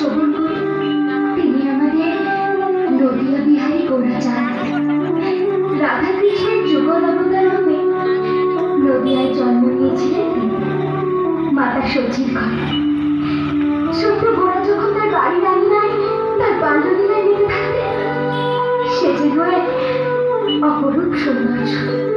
শ্রবণ করি তিনি আমাদের নদিয়া বিহারী গোরাচাঁদ। রাধাকৃষ্ণের যুগল অবতার রূপে নদিয়ায় জন্ম নিয়েছিলেন তিনি মাতা সচির ঘরে। ছোট্ট গোরা যখন তার বাড়ির আঙিনায় তার বাল্যলীলায় মেতে থাকতেন, সে যে এক অপরূপ সৌন্দর্য।